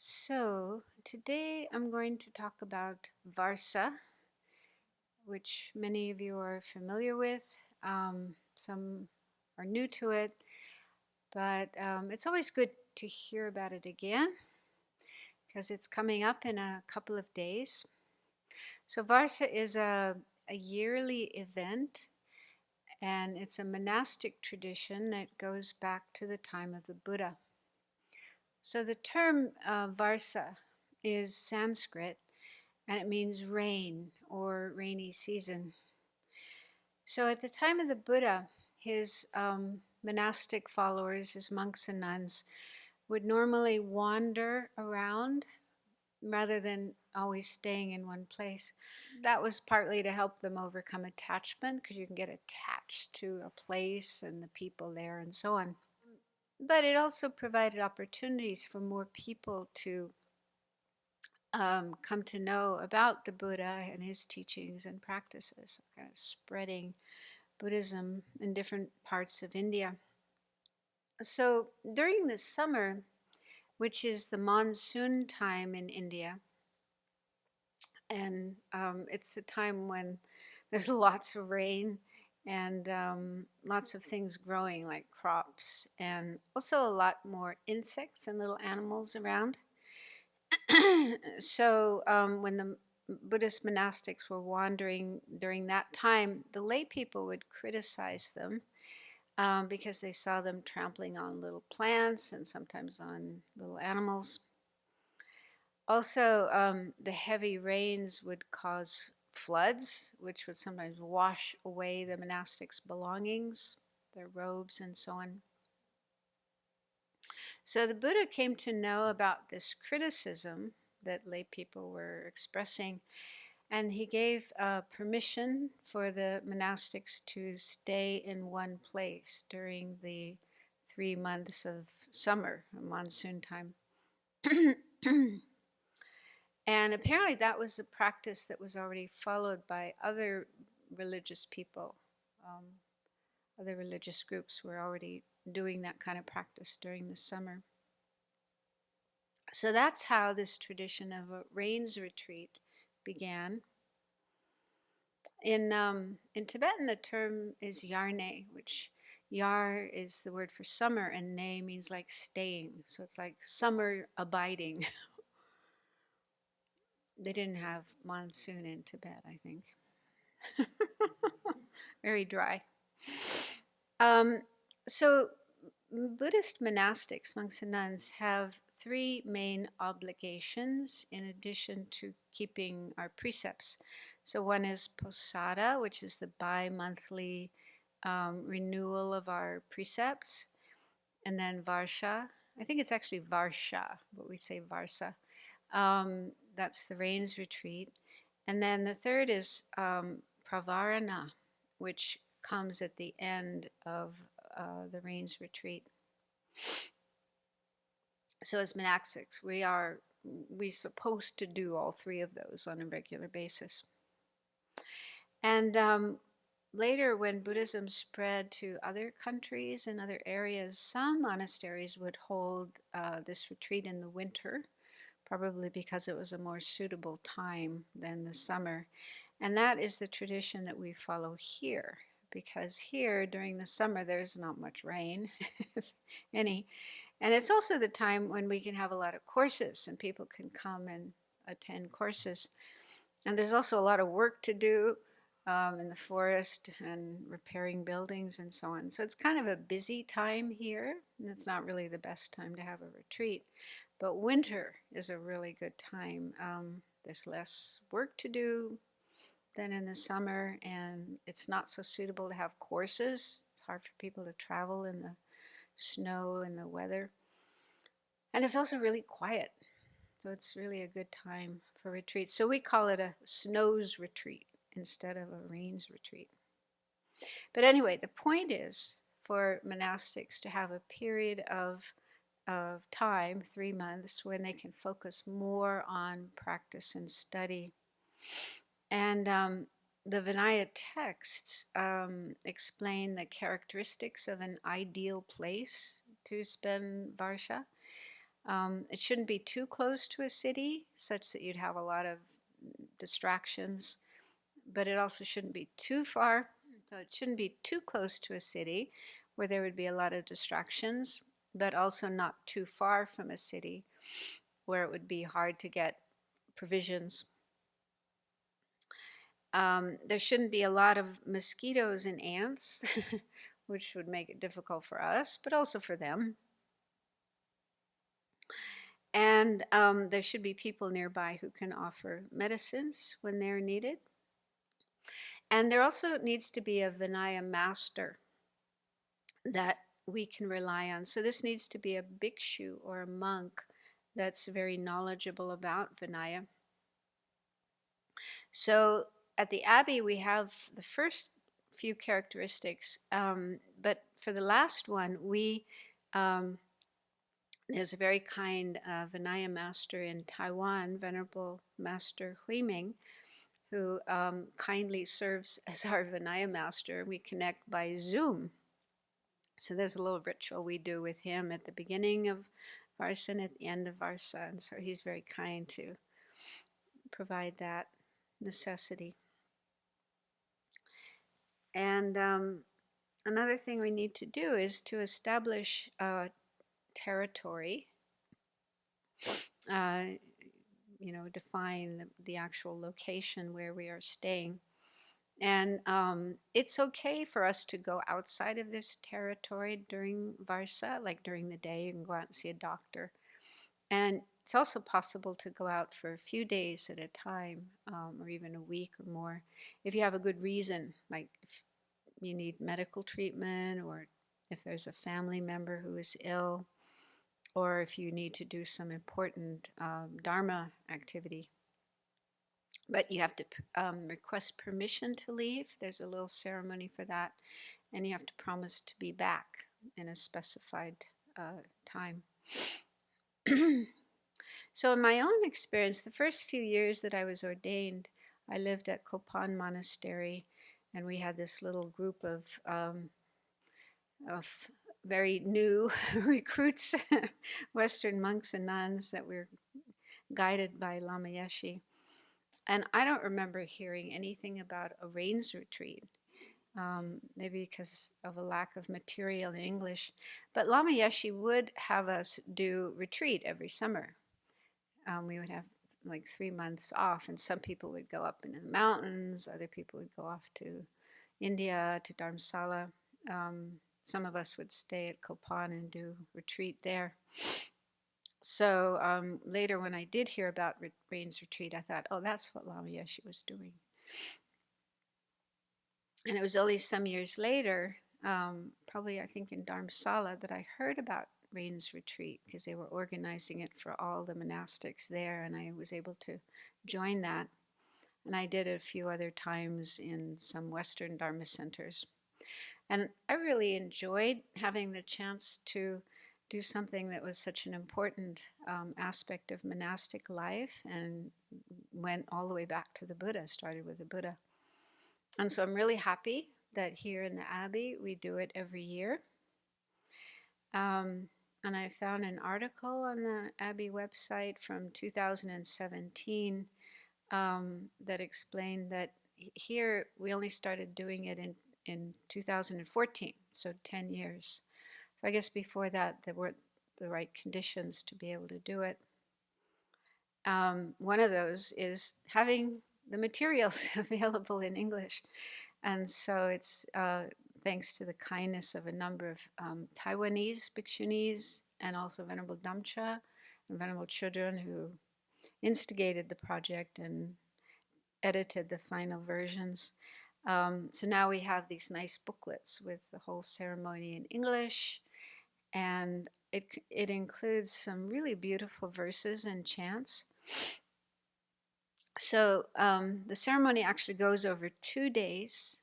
So, today I'm going to talk about Varsa, which many of you are familiar with. Some are new to it, but it's always good to hear about it again because it's coming up in a couple of days. So, Varsa is a yearly event, and it's a monastic tradition that goes back to the time of the Buddha. So, the term Varsa is Sanskrit and it means rain or rainy season. So at the time of the Buddha, his monastic followers, his monks and nuns, would normally wander around rather than always staying in one place. That was partly to help them overcome attachment, because you can get attached to a place and the people there and so on. But it also provided opportunities for more people to come to know about the Buddha and his teachings and practices, kind of spreading Buddhism in different parts of India. So during the summer, which is the monsoon time in India, and it's a time when there's lots of rain and lots of things growing like crops, and also a lot more insects and little animals around. So when the Buddhist monastics were wandering during that time, the lay people would criticize them because they saw them trampling on little plants and sometimes on little animals. Also, the heavy rains would cause floods, which would sometimes wash away the monastics' belongings, their robes, and so on. So the Buddha came to know about this criticism that lay people were expressing, and he gave permission for the monastics to stay in one place during the 3 months of summer, monsoon time. And apparently, that was a practice that was already followed by other religious people. Um, other religious groups were already doing that kind of practice during the summer. So that's how this tradition of a rains retreat began. In Tibetan, the term is yarne, which yar is the word for summer, and ne means like staying. So it's like summer abiding. They didn't have monsoon in Tibet, I think. Very dry. Um, so Buddhist monastics, monks and nuns, have three main obligations in addition to keeping our precepts. So one is posada, which is the bi-monthly renewal of our precepts, and then varsha. I think it's actually varsha, but we say varsa. That's the rains retreat. And then the third is pravarana, which comes at the end of the rains retreat. So as monastics, we're supposed to do all three of those on a regular basis. And later, when Buddhism spread to other countries and other areas, some monasteries would hold this retreat in the winter, probably because it was a more suitable time than the summer. And that is the tradition that we follow here, because here during the summer there's not much rain, if any. And it's also the time when we can have a lot of courses and people can come and attend courses. And there's also a lot of work to do in the forest and repairing buildings and so on. So it's kind of a busy time here. And it's not really the best time to have a retreat. But winter is a really good time. There's less work to do than in the summer, and it's not so suitable to have courses. It's hard for people to travel in the snow and the weather. And it's also really quiet. So it's really a good time for retreats. So we call it a snows retreat instead of a rains retreat. But anyway, the point is for monastics to have a period of time, 3 months, when they can focus more on practice and study. And the Vinaya texts explain the characteristics of an ideal place to spend Varsha. It shouldn't be too close to a city, such that you'd have a lot of distractions, but it also shouldn't be too far. So it shouldn't be too close to a city where there would be a lot of distractions, but also not too far from a city where it would be hard to get provisions. There shouldn't be a lot of mosquitoes and ants, which would make it difficult for us, but also for them. And there should be people nearby who can offer medicines when they're needed. And there also needs to be a Vinaya master that we can rely on. So this needs to be a bhikshu or a monk that's very knowledgeable about Vinaya. So at the Abbey, we have the first few characteristics, but for the last one, there's a very kind Vinaya master in Taiwan, Venerable Master Huiming, who kindly serves as our Vinaya master. We connect by Zoom. So there's a little ritual we do with him at the beginning of Varsa and at the end of Varsa. And so he's very kind to provide that necessity. And another thing we need to do is to establish a territory, define the actual location where we are staying. And it's okay for us to go outside of this territory during Varsa, like during the day, you can go out and see a doctor. And it's also possible to go out for a few days at a time, or even a week or more, if you have a good reason, like if you need medical treatment, or if there's a family member who is ill, or if you need to do some important Dharma activity. But you have to request permission to leave. There's a little ceremony for that. And you have to promise to be back in a specified time. So in my own experience, the first few years that I was ordained, I lived at Kopan Monastery, and we had this little group of very new recruits, Western monks and nuns that were guided by Lama Yeshe. And I don't remember hearing anything about a rains retreat, maybe because of a lack of material in English. But Lama Yeshe would have us do retreat every summer. We would have like 3 months off, and some people would go up into the mountains, other people would go off to India, to Dharamsala. Some of us would stay at Kopan and do retreat there. So later, when I did hear about Rains Retreat, I thought, oh, that's what Lama Yeshe was doing. And it was only some years later, probably I think in Dharamsala, that I heard about Rains Retreat, because they were organizing it for all the monastics there, and I was able to join that. And I did it a few other times in some Western Dharma centers. And I really enjoyed having the chance to do something that was such an important aspect of monastic life, and went all the way back to the Buddha, started with the Buddha. And so I'm really happy that here in the Abbey we do it every year. And I found an article on the Abbey website from 2017 that explained that here we only started doing it in 2014, so 10 years. So I guess before that there weren't the right conditions to be able to do it. One of those is having the materials available in English. And so it's thanks to the kindness of a number of Taiwanese bhikshunis, and also Venerable Damcha and Venerable Chudron, who instigated the project and edited the final versions. So now we have these nice booklets with the whole ceremony in English, and it includes some really beautiful verses and chants. So the ceremony actually goes over 2 days.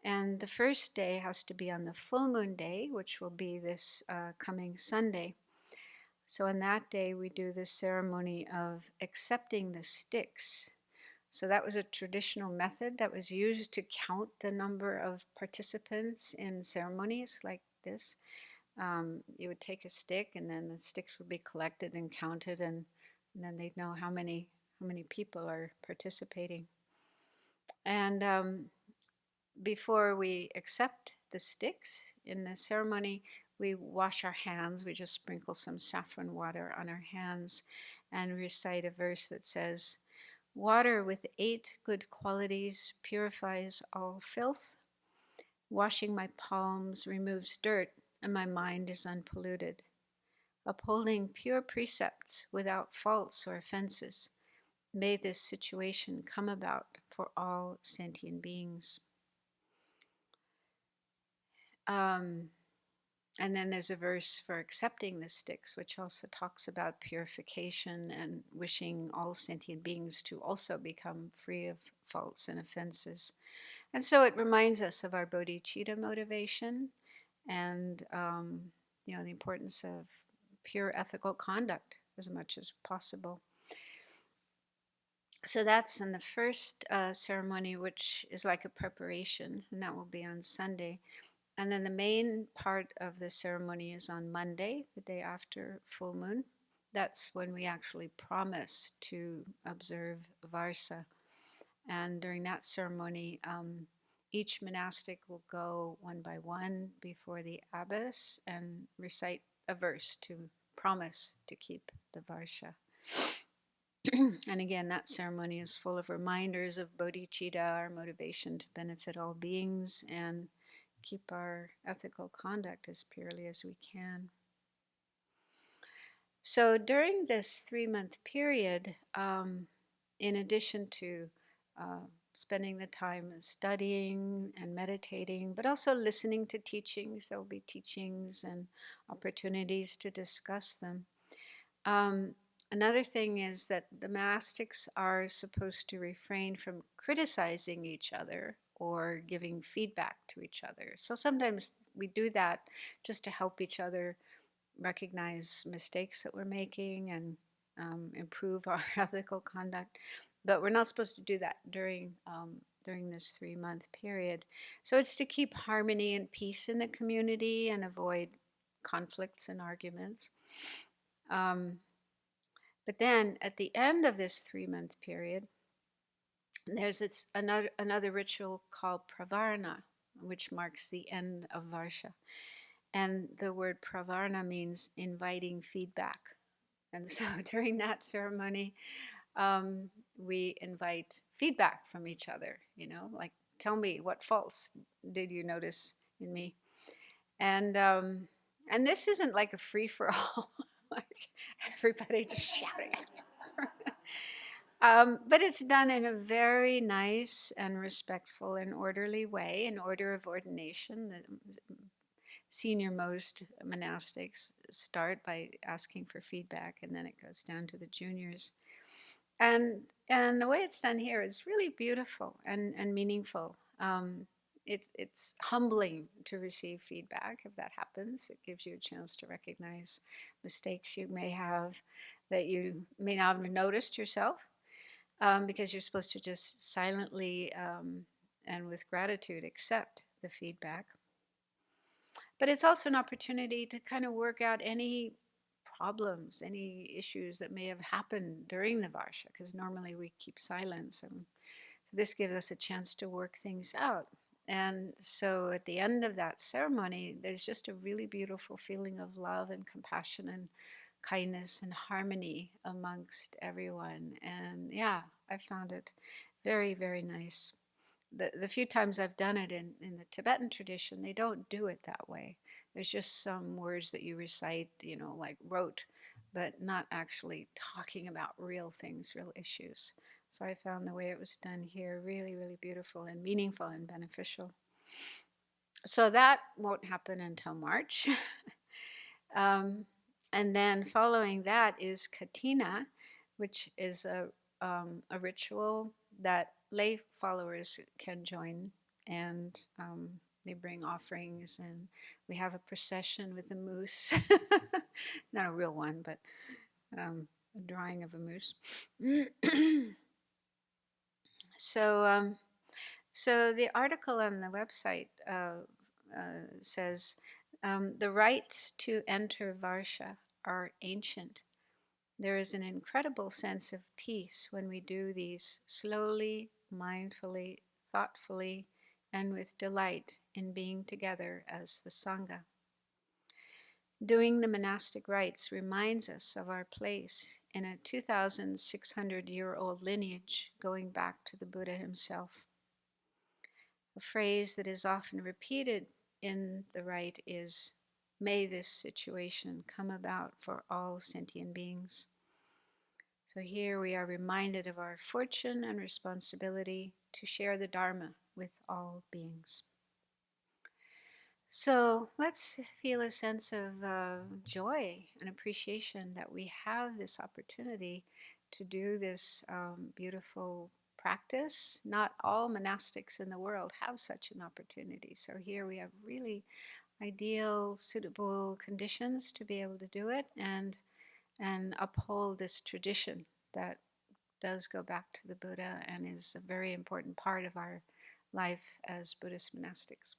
And the first day has to be on the full moon day, which will be this coming Sunday. So on that day, we do the ceremony of accepting the sticks. So that was a traditional method that was used to count the number of participants in ceremonies like this. You would take a stick, and then the sticks would be collected and counted, and then they'd know how many people are participating. And before we accept the sticks in the ceremony, we wash our hands. We just sprinkle some saffron water on our hands and recite a verse that says, "Water with 8 good qualities purifies all filth. Washing my palms removes dirt, and my mind is unpolluted. Upholding pure precepts without faults or offenses, may this situation come about for all sentient beings." Um, and then there's a verse for accepting the sticks, which also talks about purification and wishing all sentient beings to also become free of faults and offenses. And so it reminds us of our bodhicitta motivation and the importance of pure ethical conduct as much as possible. So that's in the first ceremony, which is like a preparation, and that will be on Sunday. And then the main part of the ceremony is on Monday, the day after full moon. That's when we actually promise to observe Varsa. And during that ceremony, each monastic will go one by one before the abbess and recite a verse to promise to keep the Varsha. And again, that ceremony is full of reminders of bodhicitta, our motivation to benefit all beings, and keep our ethical conduct as purely as we can. So during this 3-month period, in addition to spending the time studying and meditating, but also listening to teachings, there will be teachings and opportunities to discuss them. Another thing is that the monastics are supposed to refrain from criticizing each other or giving feedback to each other. So sometimes we do that just to help each other recognize mistakes that we're making and improve our ethical conduct. But we're not supposed to do that during this 3-month period. So it's to keep harmony and peace in the community and avoid conflicts and arguments. But then at the end of this 3-month period, there's another ritual called pravarna, which marks the end of Varsha. And the word pravarna means inviting feedback. And so during that ceremony, we invite feedback from each other, like, tell me, what faults did you notice in me? And this isn't like a free for all, like everybody just shouting. But it's done in a very nice and respectful and orderly way, in order of ordination. The senior most monastics start by asking for feedback, and then it goes down to the juniors. And the way it's done here is really beautiful and meaningful. It's humbling to receive feedback if that happens. It gives you a chance to recognize mistakes you may have that you may not have noticed yourself, because you're supposed to just silently and with gratitude accept the feedback. But it's also an opportunity to kind of work out any problems, any issues that may have happened during the Varsha, because normally we keep silence. And this gives us a chance to work things out. And so at the end of that ceremony, there's just a really beautiful feeling of love and compassion and kindness and harmony amongst everyone. And yeah, I found it very, very nice. The few times I've done it in the Tibetan tradition, they don't do it that way. There's just some words that you recite, like rote, but not actually talking about real things, real issues. So I found the way it was done here really, really beautiful and meaningful and beneficial. So that won't happen until March. And then following that is Katina, which is a ritual that lay followers can join, and they bring offerings, and we have a procession with a moose. Not a real one, but a drawing of a moose. So the article on the website says The rites to enter Varsha are ancient. There is an incredible sense of peace when we do these slowly, mindfully, thoughtfully, and with delight in being together as the Sangha. Doing the monastic rites reminds us of our place in a 2,600-year-old lineage going back to the Buddha himself. A phrase that is often repeated in the rite is, "May this situation come about for all sentient beings." So here we are reminded of our fortune and responsibility to share the Dharma with all beings. So let's feel a sense of joy and appreciation that we have this opportunity to do this beautiful practice. Not all monastics in the world have such an opportunity. So here we have really ideal, suitable conditions to be able to do it and uphold this tradition that does go back to the Buddha and is a very important part of our life as Buddhist monastics.